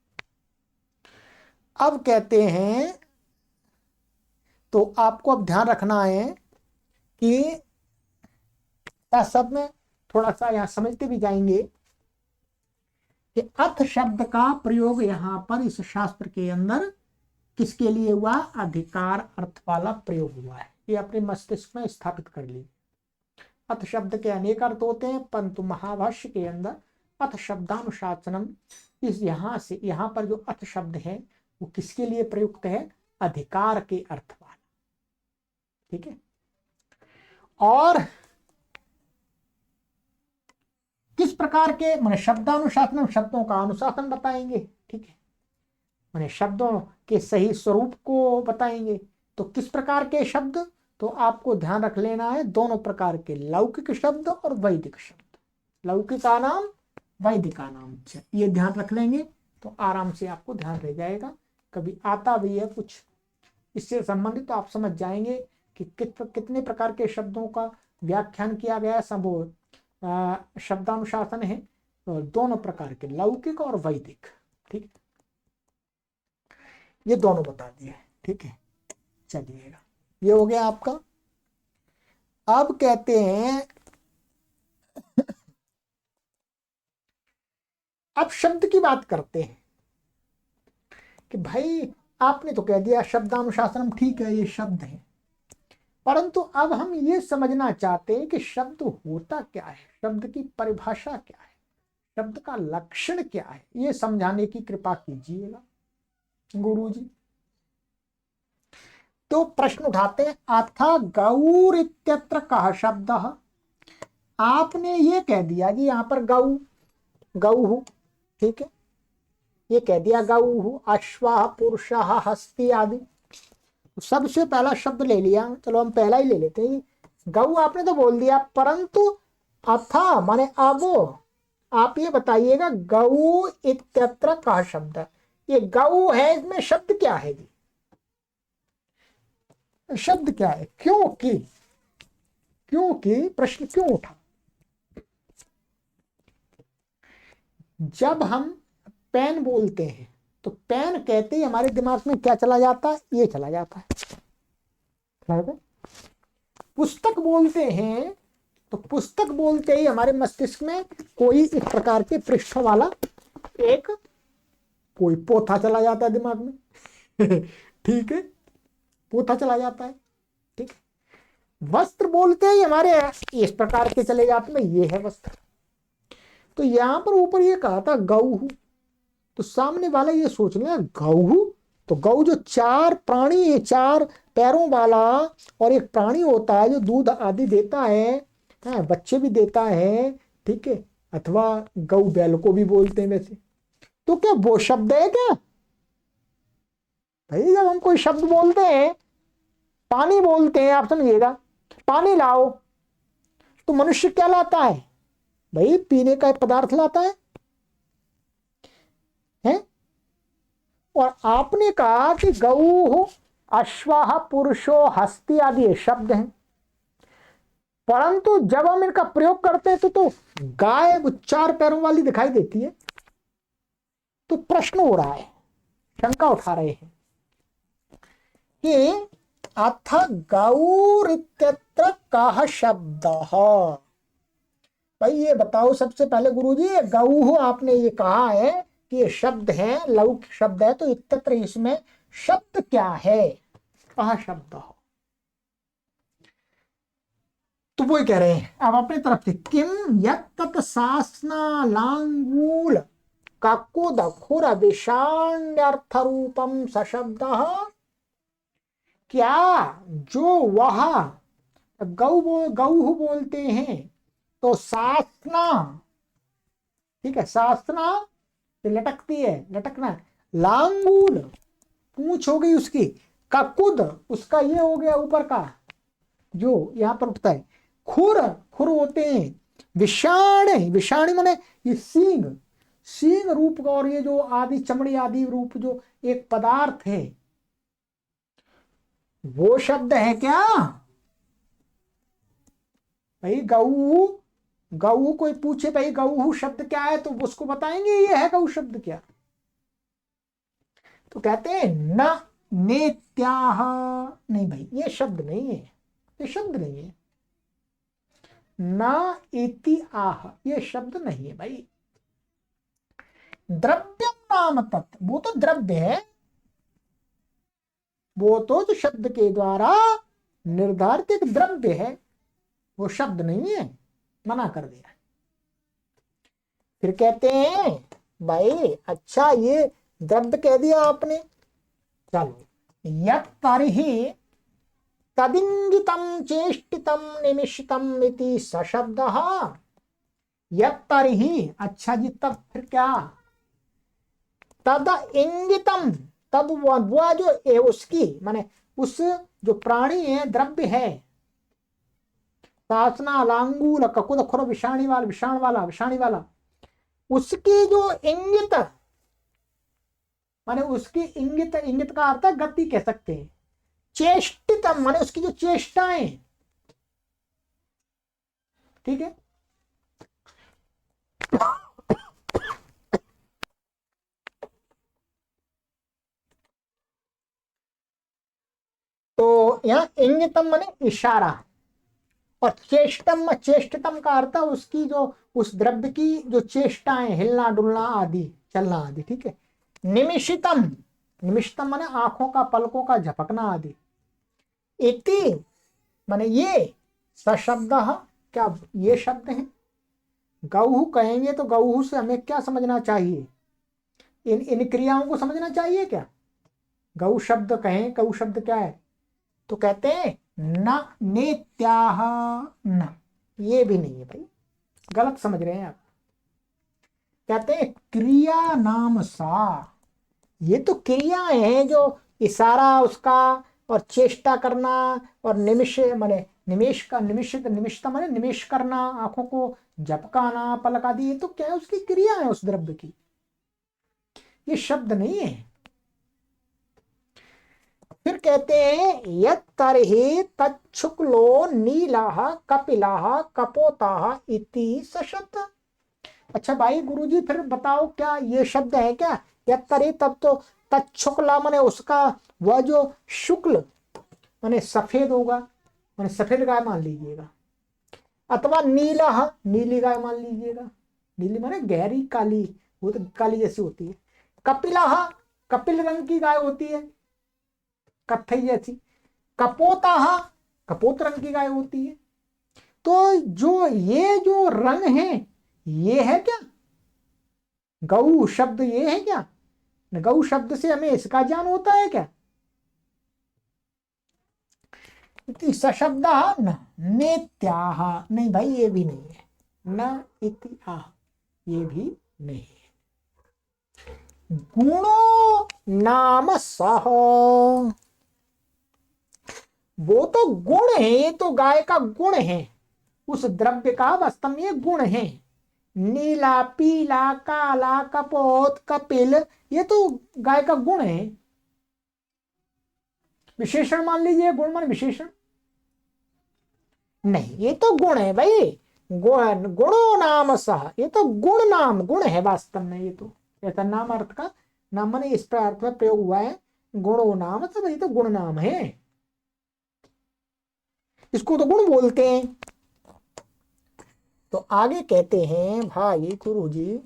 अब कहते हैं, तो आपको अब ध्यान रखना है कि सब में थोड़ा सा यहां समझते भी जाएंगे कि अर्थ शब्द का प्रयोग यहां पर इस शास्त्र के अंदर किसके लिए हुआ? अधिकार अर्थ वाला प्रयोग हुआ है, ये अपने मस्तिष्क में स्थापित कर ली। अर्थ शब्द के अनेक अर्थ होते हैं, परंतु महाभाष्य के अंदर अर्थ शब्दानुशासनम, इस यहां पर जो अर्थ शब्द है वो किसके लिए प्रयुक्त है? अधिकार के अर्थ वाला। ठीक है, और किस प्रकार के, माने शब्दानुशासन, शब्दों का अनुशासन बताएंगे। ठीक है, माने शब्दों के सही स्वरूप को बताएंगे। तो किस प्रकार के शब्द? तो आपको ध्यान रख लेना है दोनों प्रकार के, लौकिक शब्द और वैदिक शब्द, लौकिका नाम वैदिका नाम, ये ध्यान रख लेंगे तो आराम से आपको ध्यान रह जाएगा। कभी आता भी है कुछ इससे संबंधित तो आप समझ जाएंगे कि कितने प्रकार के शब्दों का व्याख्यान किया गया। सब शब्दानुशासन है, तो दोनों प्रकार के, लौकिक और वैदिक। ठीक, ये दोनों बता दिए। ठीक है, चलिएगा, ये हो गया आपका। अब कहते हैं, अब शब्द की बात करते हैं कि भाई आपने तो कह दिया शब्दानुशासन, ठीक है ये शब्द है, परंतु अब हम ये समझना चाहते हैं कि शब्द होता क्या है, शब्द की परिभाषा क्या है, शब्द का लक्षण क्या है, ये समझाने की कृपा कीजिएगा गुरु जी। तो प्रश्न उठाते हैं, अथ गौर इत्यत्र कः शब्दः। आपने ये कह दिया कि यहाँ पर गौ गौ, ठीक है, ये कह दिया गौ, अश्वः पुरुषः हस्ती आदि। सबसे पहला शब्द ले लिया, चलो हम पहला ही ले लेते हैं। गौ आपने तो बोल दिया, परंतु अथा माने अब आप ये बताइएगा गौ इत्यत्र कः शब्द। ये गौ है, इसमें शब्द क्या है जी? शब्द क्या है? क्योंकि प्रश्न क्यों उठा? जब हम पेन बोलते हैं तो पेन कहते ही हमारे दिमाग में क्या चला जाता है? ये चला जाता है। पुस्तक बोलते हैं तो पुस्तक बोलते ही हमारे मस्तिष्क में कोई इस प्रकार के पृष्ठों वाला एक कोई पोथा चला जाता है दिमाग में। ठीक है, पोथा चला जाता है। ठीक है, वस्त्र बोलते ही हमारे इस प्रकार के चले जाते हैं, ये है वस्त्र। तो यहां पर ऊपर ये कहा था गौ, तो सामने वाला ये सोच लेगा गौ, तो गौ जो चार प्राणी है, चार पैरों वाला और एक प्राणी होता है जो दूध आदि देता है, बच्चे भी देता है, ठीक है, अथवा गौ बैल को भी बोलते हैं वैसे। तो क्या वो शब्द है क्या भाई? जब हम कोई शब्द बोलते हैं, पानी बोलते हैं, आप समझिएगा, पानी लाओ, तो मनुष्य क्या लाता है भाई? पीने का एक पदार्थ लाता है। और आपने कहा कि गौ, अश्वः, पुरुषो, हस्ती आदि शब्द हैं, परंतु जब हम इनका प्रयोग करते हैं तो गाय चार पैरों वाली दिखाई देती है। तो प्रश्न हो रहा है, शंका उठा रहे हैं कि अथ गौर इत्यत्र कः शब्दः। भाई ये बताओ सबसे पहले गुरुजी, गौ आपने ये कहा है कि ये शब्द है, लौकिक शब्द है, तो इत्यत्र इसमें शब्द क्या है? कहाँ शब्द हो? तो वो कह रहे हैं अब अपनी तरफ से, किम यत्तत् सासना लांगूल काकुद खुर विषाण्यर्थ रूपम सशब्दः। क्या जो वह गौ बोलते हैं तो सासना, ठीक है, सासना लटकती है, लटकना, लांगूल पूंछ हो गई उसकी, ककुद उसका ये हो गया ऊपर का जो यहां पर उठता है, खुर खुर होते हैं, विषाण विषाणी माने ये सींग, सींग रूप का, और ये जो आदि चमड़ी आदि रूप जो एक पदार्थ है, वो शब्द है क्या भाई? गऊ, गऊ कोई पूछे भाई गऊ शब्द क्या है, तो उसको बताएंगे ये है गऊ शब्द क्या। तो कहते हैं न नेत्याह, नहीं भाई ये शब्द नहीं है, ये शब्द नहीं है। न इति आह, ये शब्द नहीं है भाई। द्रव्यम नाम तत्, वो तो द्रव्य है, वो तो जो शब्द के द्वारा निर्धारित एक द्रव्य है, वो शब्द नहीं है, मना कर दिया। फिर कहते हैं भाई अच्छा ये द्रव्य कह दिया आपने, चलो यत्तर्हि तदिंगितम चेष्टितम निमिषितम इति सशब्दः। यत्तर्हि, अच्छा जी तब फिर क्या? तद इंगितम, तब वह जो है उसकी माने उस जो प्राणी है, द्रव्य है, सासना लांगूल ककुद खुर विषाणी वाला, विषाणी वाला, उसकी जो इंगित माने उसकी इंगित, इंगित का अर्थ है गति कह सकते हैं, चेष्टितम माने उसकी जो चेष्टाएं, ठीक है, तो यहां इंगितम माने इशारा, और चेष्टम, चेष्टितम का अर्थ है उसकी जो उस द्रव्य की जो चेष्टाएं, हिलना डुलना आदि, चलना आदि, ठीक है। निमिषितम, निमिषितम माने आंखों का, पलकों का झपकना आदि। इति माने ये, सशब्द, क्या ये शब्द है? गौहु कहेंगे तो गौहु से हमें क्या समझना चाहिए? इन क्रियाओं को समझना चाहिए क्या? गौ शब्द कहें, गौ शब्द क्या है? तो कहते हैं न नेत्याह, न, ये भी नहीं है भाई, गलत समझ रहे हैं आप। कहते हैं क्रिया नाम सा, ये तो क्रियाएं हैं जो इशारा उसका और चेष्टा करना और निमिष माने निमेश का, निमिषता माने निमेश करना, आंखों को झपकाना, पलक आदि, ये तो क्या है, उसकी क्रिया है उस द्रव्य की, ये शब्द नहीं है। फिर कहते हैं यत्तर्हि तच्छुक्लो नीलाः कपिलाः कपोताः इति सशब्द। अच्छा भाई गुरुजी फिर बताओ क्या ये शब्द है क्या? यत्तर्हि, तब तो तच्छुक्ला माने उसका वह जो शुक्ल माने सफेद होगा, माने सफेद गाय मान लीजिएगा, अथवा नीला, नीली गाय मान लीजिएगा, नीली माने गहरी काली, वो तो काली जैसी होती है। कपिला, कपिल रंग की गाय होती है, कत्थई जैसी। कपोता, कपोत रंग की गाय होती है। तो जो रंग है ये है क्या गौ शब्द, ये है क्या? गौ शब्द से हमें इसका ज्ञान होता है क्या? सशब्द न नेत्याह, नहीं भाई ये भी नहीं है, न इति आह, ये भी नहीं है। गुणो नाम सह, वो तो गुण है, ये तो गाय का गुण है, उस द्रव्य का वास्तव में ये गुण है। नीला, पीला, काला, कपोत, कपिल, ये तो गाय का गुण है। विशेषण मान लीजिए, गुण मान विशेषण नहीं, ये तो गुण है भाई, गुणो नाम सह, ये तो गुण नाम, गुण है वास्तव में, ये तो ऐसा नाम अर्थ का, नाम माने इस पर अर्थ में प्रयोग हुआ है, गुणो नाम, तो ये तो गुण नाम है, इसको तो गुण बोलते हैं। तो आगे कहते हैं भाई गुरुजी,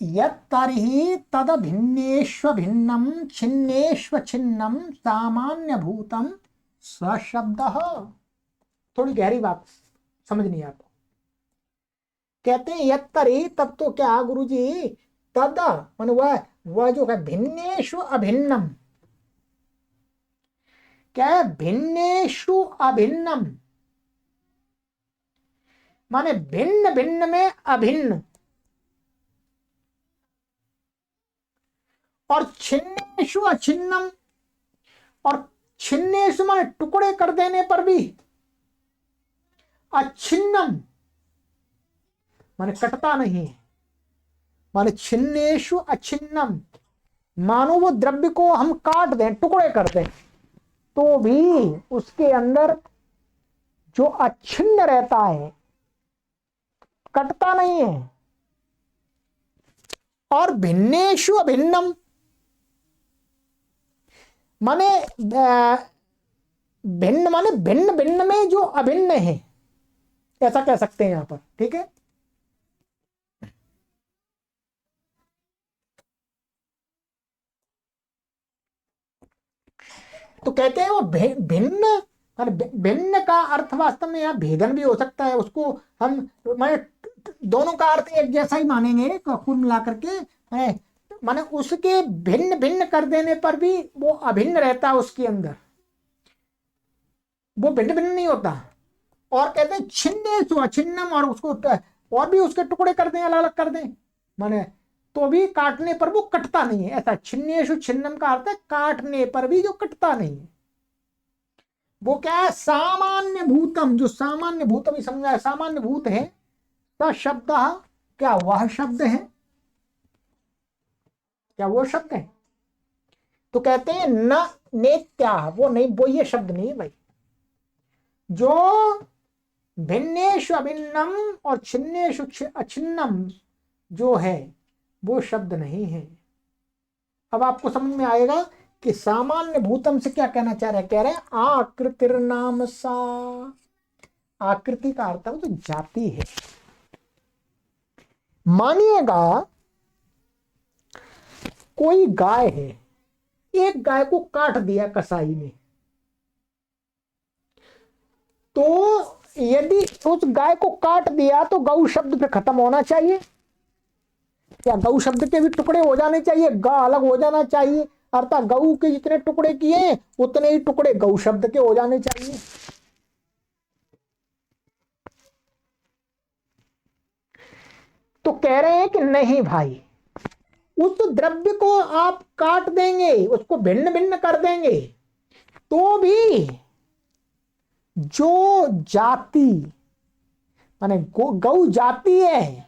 यत्तर्हि तद भिन्नेष्व भिन्नम छिन्नेष्व छिन्नम सामान्य भूतम स्वशब्दः। थोड़ी गहरी बात समझनी है आपको। कहते हैं यत्तर्हि, तब तो क्या गुरुजी, तद मान वह जो है भिन्नेषु अभिन्नम, क्या है भिन्नेषु अभिन्नम, माने भिन्न भिन्न में अभिन्न, और छिन्नेषु अछिन्नम, और छिन्नेषु माने टुकड़े कर देने पर भी, अछिन्नम माने कटता नहीं है, माने छिन्नेषु अछिन्नम, मानो वो द्रव्य को हम काट दें, टुकड़े कर दें, तो भी उसके अंदर जो अछिन्न रहता है, कटता नहीं है। और भिन्नेषु अभिन्नम माने भिन्न, माने भिन्न भिन्न में जो अभिन्न है, ऐसा कह सकते हैं यहां पर, ठीक है। तो कहते हैं वो भिन्न, और भिन्न का अर्थ वास्तव में यहाँ भेदन भी हो सकता है, उसको हम माने दोनों का अर्थ एक जैसा ही मानेंगे कुल मिला करके, माने उसके भिन्न भिन्न कर देने पर भी वो अभिन्न रहता है उसके अंदर, वो भिन्न भिन्न नहीं होता। और कहते हैं छिन्नेषु अछिन्नम, और उसको और भी उसके टुकड़े कर दें, अलग अलग कर दें, माने तो भी काटने पर वो कटता नहीं है, ऐसा छिन्नेषु छिन्नम का अर्थ है काटने पर भी जो कटता नहीं है। वो क्या है सामान्य भूतम, जो सामान्य भूतम ही समझा है, सामान्य भूत है, शब्द, क्या वह शब्द है, क्या वो शब्द है? तो कहते हैं न नेत्या, वो नहीं, वो ये शब्द नहीं है भाई, जो भिन्नेषु अभिन्नम और छिन्नेषु अछिन्नम जो है वो शब्द नहीं है। अब आपको समझ में आएगा कि सामान्य भूतम से क्या कहना चाह रहे हैं। कह रहे हैं आकृतिर्नाम सा, आकृति का अर्थ तो जाति है। मानिएगा कोई गाय है, एक गाय को काट दिया कसाई ने, तो यदि उस गाय को काट दिया तो गौ शब्द पे खत्म होना चाहिए, या गौ शब्द के भी टुकड़े हो जाने चाहिए, गा अलग हो जाना चाहिए, अर्थात गऊ के जितने टुकड़े किए उतने ही टुकड़े गऊ शब्द के हो जाने चाहिए। तो कह रहे हैं कि नहीं भाई, उस द्रव्य को आप काट देंगे, उसको भिन्न भिन्न कर देंगे, तो भी जो जाति माने गौ जाति है,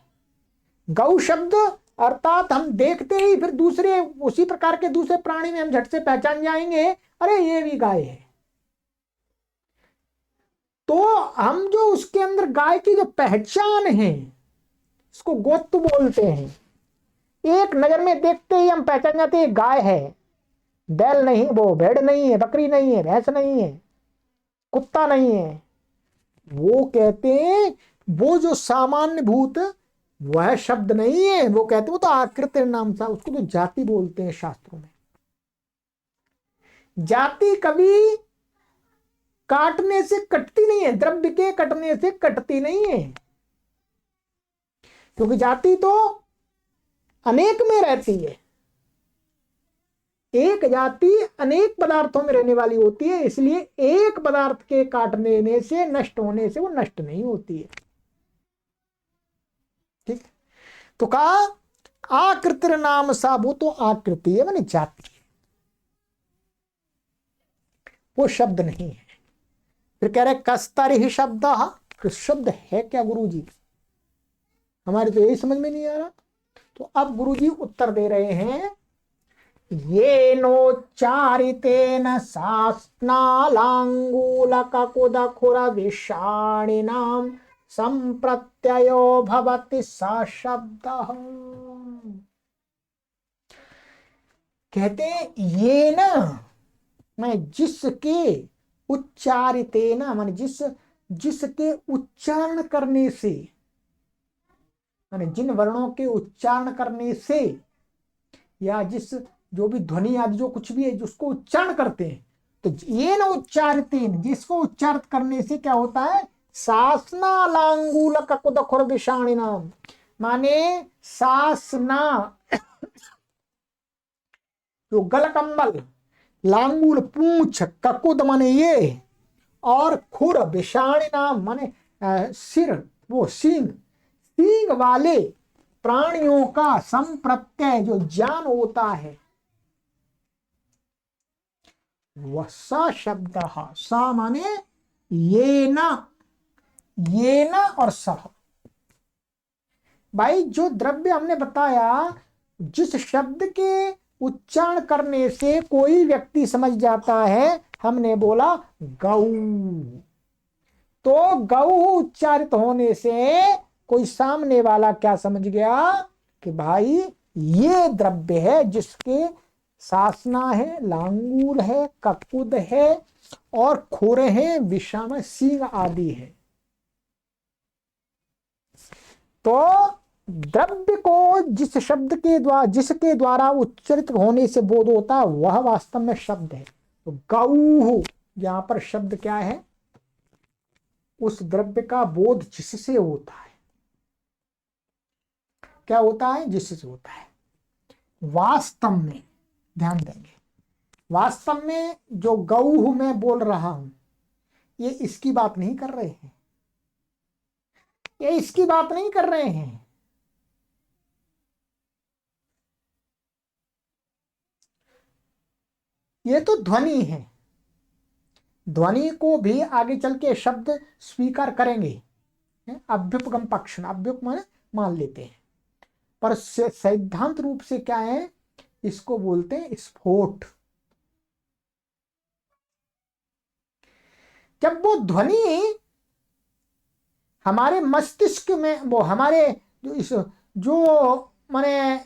गौ शब्द अर्थात हम देखते ही फिर दूसरे उसी प्रकार के दूसरे प्राणी में हम झट से पहचान जाएंगे, अरे ये भी गाय है। तो हम जो उसके अंदर गाय की जो पहचान है इसको गोत्व बोलते हैं। एक नजर में देखते ही हम पहचान जाते हैं गाय है, बैल नहीं, वो भेड़ नहीं है, बकरी नहीं है, भैंस नहीं है, कुत्ता नहीं है। वो कहते हैं वो जो सामान्य भूत वह शब्द नहीं है, वो कहते हैं वो तो आकृति नाम था, उसको तो जाति बोलते हैं शास्त्रों में। जाति कभी काटने से कटती नहीं है, द्रव्य के कटने से कटती नहीं है, क्योंकि जाति तो अनेक में रहती है। एक जाति अनेक पदार्थों में रहने वाली होती है, इसलिए एक पदार्थ के काटने से नष्ट होने से वो नष्ट नहीं होती है। ठीक, तो कहा आकृतिर नाम सा, वो तो आकृति है माने जाति है, वो शब्द नहीं है। फिर कह रहे कस्तर ही शब्द, शब्द है क्या गुरु जी, हमारे तो यही समझ में नहीं आ रहा। तो अब गुरु जी उत्तर दे रहे हैं, ये नोच्चारितेन सास्नालांगूलककुदखुर विषाणिनाम संप्रत्ययो भवति सा शब्द। कहते ये ना मैं जिसके उच्चारितेन माने जिसके उच्चारण करने से, माने जिन वर्णों के उच्चारण करने से, या जिस जो भी ध्वनि आदि जो कुछ भी है जिसको उच्चारण करते हैं, तो ये न उच्चारितेन जिसको उच्चारित करने से क्या होता है, सासना लांगूल ककुदखुर विषाणिनाम, माने सासना जो गलकंबल, लांगूल पूंछ, ककुद माने ये, और खुर विषाणिनाम माने सिर, वो सींग, सींग वाले प्राणियों का संप्रत्यय जो ज्ञान होता है, वह सा शब्द, सा माने ये ना और सह। भाई जो द्रव्य हमने बताया, जिस शब्द के उच्चारण करने से कोई व्यक्ति समझ जाता है, हमने बोला गौ, तो गौ उच्चारित होने से कोई सामने वाला क्या समझ गया कि भाई ये द्रव्य है जिसके सासना है, लांगूल है, ककुद है और खुर है, विषाण सींग आदि है। तो द्रव्य को जिस शब्द के द्वारा, जिसके द्वारा उच्चारित होने से बोध होता है, वह वास्तव में शब्द है। तो गौ यहां पर शब्द क्या है, उस द्रव्य का बोध जिससे होता है। क्या होता है, जिससे होता है। वास्तव में ध्यान देंगे, वास्तव में जो गौ मैं बोल रहा हूं, ये इसकी बात नहीं कर रहे हैं, ये इसकी बात नहीं कर रहे हैं। ये तो ध्वनि है, ध्वनि को भी आगे चल के शब्द स्वीकार करेंगे, अभ्युपगम पक्ष, अभ्युप माने मान लेते हैं, पर सिद्धांत रूप से क्या है, इसको बोलते हैं स्फोट। जब वो ध्वनि हमारे मस्तिष्क में, वो हमारे जो माने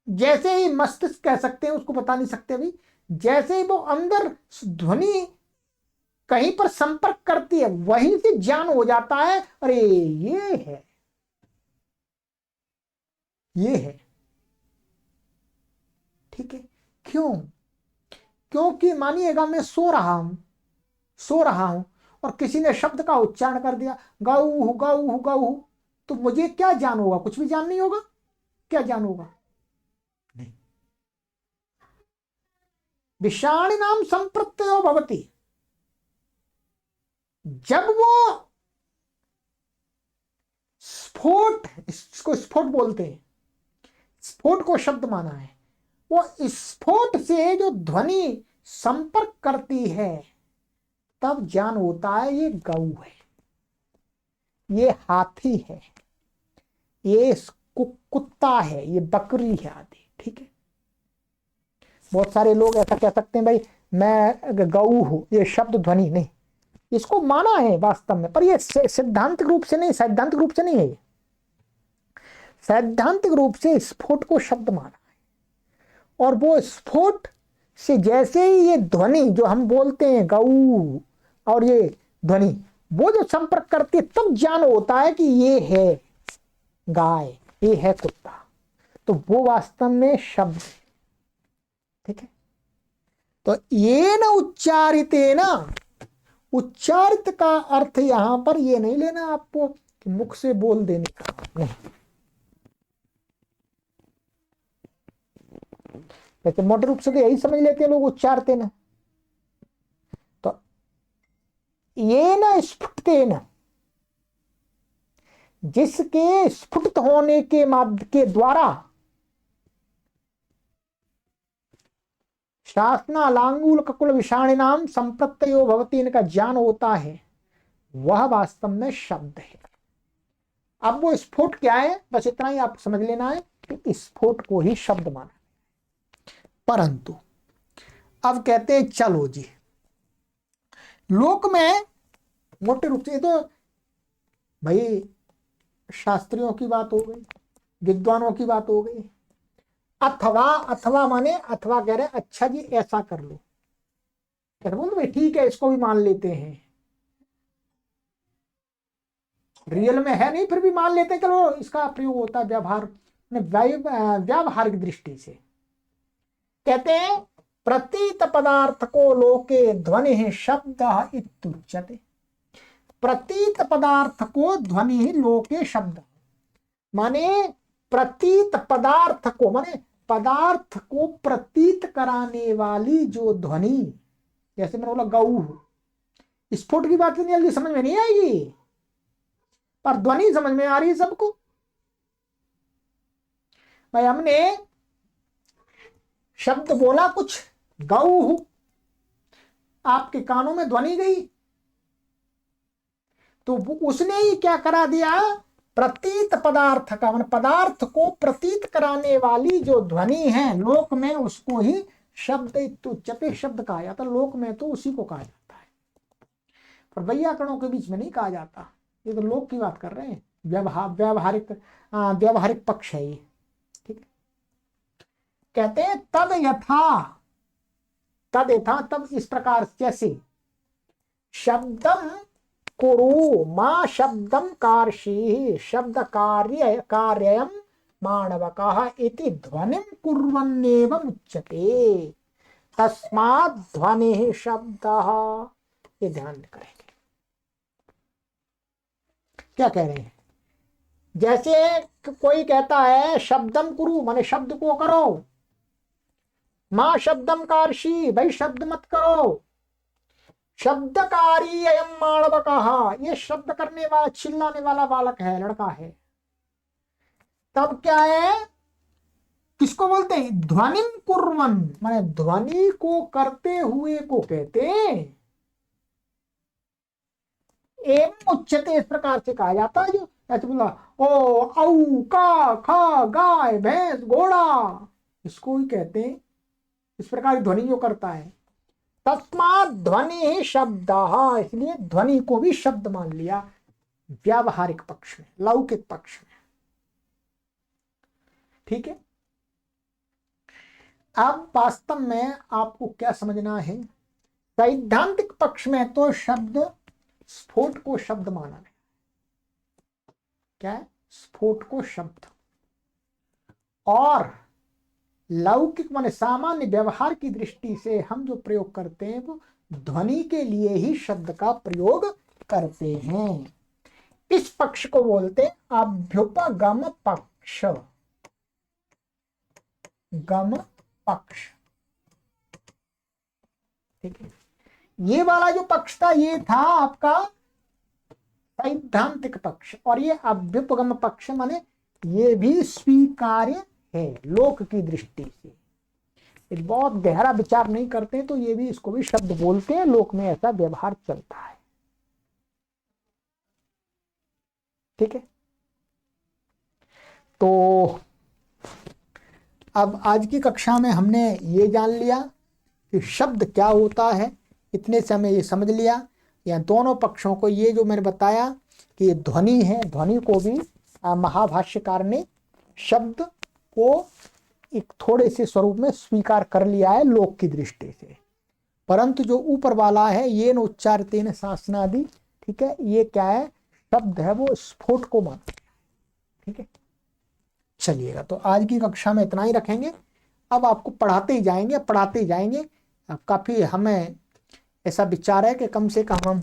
जैसे ही मस्तिष्क कह सकते हैं, उसको बता नहीं सकते अभी, जैसे ही वो अंदर ध्वनि कहीं पर संपर्क करती है, वहीं से ज्ञान हो जाता है, अरे ये है, ये है। ठीक है, क्यों, क्योंकि मानिएगा मैं सो रहा हूं और किसी ने शब्द का उच्चारण कर दिया, गऊ गऊ गऊ, तो मुझे क्या ज्ञान होगा, कुछ भी ज्ञान नहीं होगा। क्या ज्ञान होगा, विषाणिनाम संप्रत्ययो भवति, जब वो स्फोट, इसको स्फोट बोलते हैं, स्फोट को शब्द माना है, वो स्फोट से जो ध्वनि संपर्क करती है तब ज्ञान होता है ये गऊ है, ये हाथी है, ये कुत्ता है, ये बकरी है आदि। ठीक है, बहुत सारे लोग ऐसा कह सकते हैं भाई मैं गऊ हूं, ये शब्द ध्वनि नहीं, इसको माना है वास्तव में, पर ये सिद्धांतिक रूप से नहीं, सैद्धांतिक रूप से नहीं है। सैद्धांतिक रूप से स्फोट को शब्द माना है, और वो स्फोट से जैसे ही ये ध्वनि जो हम बोलते हैं गऊ, और ये ध्वनि वो जो संपर्क करती है तब ज्ञान होता है कि ये है गाय, ये है कुत्ता, तो वो वास्तव में शब्द है। ठीक है, तो ये न उच्चारित ना, उच्चारित का अर्थ यहां पर ये नहीं लेना आपको कि मुख से बोल देने का, नहीं। वैसे मोटे रूप से तो यही समझ लेते हैं लोग उच्चारते न, तो ये न स्फुटते न, जिसके स्फुटित होने के माध्यम के द्वारा शासना लांगूल ककुल विषाणिनाम संप्रत्ययो भवति, इनका ज्ञान होता है, वह वास्तव में शब्द है। अब वो स्फोट क्या है, बस इतना ही आप समझ लेना है कि स्फोट को ही शब्द माना। परंतु अब कहते हैं चलो जी, लोक में मोटे रूप से तो भाई शास्त्रियों की बात हो गई, विद्वानों की बात हो गई, अथवा, अथवा माने अथवा कह रहे अच्छा जी ऐसा कर लो, कहते बोल भाई ठीक है इसको भी मान लेते हैं, रियल में है नहीं फिर भी मान लेते हैं, चलो इसका प्रयोग होता है व्यवहार व्यावहारिक दृष्टि से। कहते हैं प्रतीत पदार्थ को लोके ध्वनि शब्द इत्युच्यते, प्रतीत पदार्थ को ध्वनि लोके शब्द, माने प्रतीत पदार्थ को, माने पदार्थ को प्रतीत कराने वाली जो ध्वनि, जैसे मैंने बोला गऊ, स्फोट की बात जल्दी समझ में नहीं आएगी, पर ध्वनि समझ में आ रही है सबको। भाई हमने शब्द बोला कुछ गऊ, आपके कानों में ध्वनि गई, तो उसने ही क्या करा दिया, प्रतीत पदार्थ का, मान पदार्थ को प्रतीत कराने वाली जो ध्वनि है लोक में, उसको ही शब्द इत्युच्यते शब्द कहा जाता। लोक में तो उसी को कहा जाता है, पर वैयाकरणों के बीच में नहीं कहा जाता, ये तो लोक की बात कर रहे हैं, व्यावहारिक पक्ष है ये। ठीक है, कहते हैं तद यथा, तद यथा तब इस प्रकार, जैसे शब्दम कुरु मां शब्दम कार्षी शब्द कार्यम माणवकः इति ध्वनिं कुर्वन्नेवम् उच्यते, तस्मात् ध्वनिः शब्दः। ये ध्यान करेंगे क्या कह रहे हैं, जैसे कोई कहता है शब्दम कुरु माने शब्द को करो, मां शब्दम कार्षी भाई शब्द मत करो, शब्दकारी अयम माणवकः, ये शब्द करने वाला चिल्लाने वाला बालक है, लड़का है। तब क्या है, किसको बोलते हैं, ध्वनिम कुर्वन, माने ध्वनि को करते हुए को कहते हैं, एवं उच्चते इस प्रकार से कहा जाता है। जो ऐसे बोला ओ औ का खा गाय भैंस घोड़ा, इसको ही कहते हैं, इस प्रकार ध्वनि जो करता है। तस्मात् ध्वनि शब्द, इसलिए ध्वनि को भी शब्द मान लिया व्यावहारिक पक्ष में, लौकिक पक्ष में। ठीक है, अब वास्तव में आपको क्या समझना है, सैद्धांतिक पक्ष में तो शब्द स्फोट को शब्द माना है, क्या है, स्फोट को शब्द, और लौकिक माने सामान्य व्यवहार की दृष्टि से हम जो प्रयोग करते हैं वो ध्वनि के लिए ही शब्द का प्रयोग करते हैं। इस पक्ष को बोलते हैं अभ्युपगम पक्ष, गम पक्ष। ठीक है। ये वाला जो पक्ष था ये था आपका सैद्धांतिक पक्ष, और ये अभ्युपगम पक्ष माने ये भी स्वीकार्य है लोक की दृष्टि से। एक बहुत गहरा विचार नहीं करते तो ये भी, इसको भी शब्द बोलते हैं, लोक में ऐसा व्यवहार चलता है। ठीक है। तो अब आज की कक्षा में हमने ये जान लिया कि शब्द क्या होता है, इतने से हमें ये समझ लिया। या दोनों पक्षों को, ये जो मैंने बताया कि ये ध्वनि है, ध्वनि को भी महाभाष्यकार ने शब्द को एक थोड़े से स्वरूप में स्वीकार कर लिया है लोक की दृष्टि से, परंतु जो ऊपर वाला है ये न उच्चारितेन शासनादि, ठीक है, ये क्या है, शब्द है, वो स्फोट को मानते हैं। ठीक है, चलिएगा, तो आज की कक्षा में इतना ही रखेंगे। अब आपको पढ़ाते ही जाएंगे। अब काफी हमें ऐसा विचार है कि कम से कम हम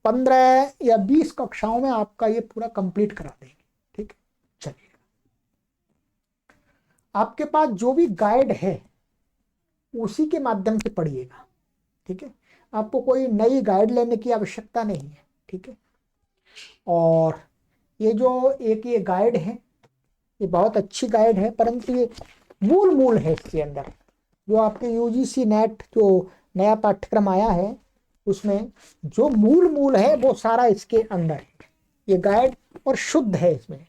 15 या 20 कक्षाओं में आपका ये पूरा कंप्लीट करा देंगे। ठीक है, चलिए, आपके पास जो भी गाइड है उसी के माध्यम से पढ़िएगा। ठीक है, आपको कोई नई गाइड लेने की आवश्यकता नहीं है। ठीक है, और ये जो एक ये गाइड है, ये बहुत अच्छी गाइड है, परंतु ये मूल है। इसके अंदर जो आपके यूजीसी नेट जो नया पाठ्यक्रम आया है उसमें जो मूल है वो सारा इसके अंदर है, ये गाइड, और शुद्ध है इसमें,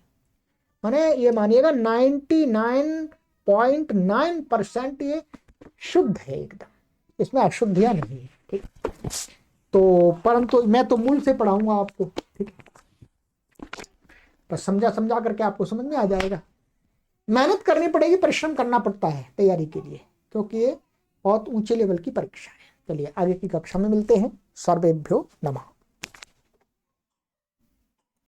माने ये मानिएगा 99.9% ये शुद्ध है एकदम, इसमें अशुद्धियां नहीं है। ठीक, तो परंतु मैं तो मूल से पढ़ाऊंगा आपको। ठीक, बस समझा करके आपको समझ में आ जाएगा। मेहनत करनी पड़ेगी, परिश्रम करना पड़ता है तैयारी के लिए, क्योंकि ये बहुत ऊंचे लेवल की परीक्षा है। चलिए, आगे की कक्षा में मिलते हैं। सर्वेभ्यो नमः।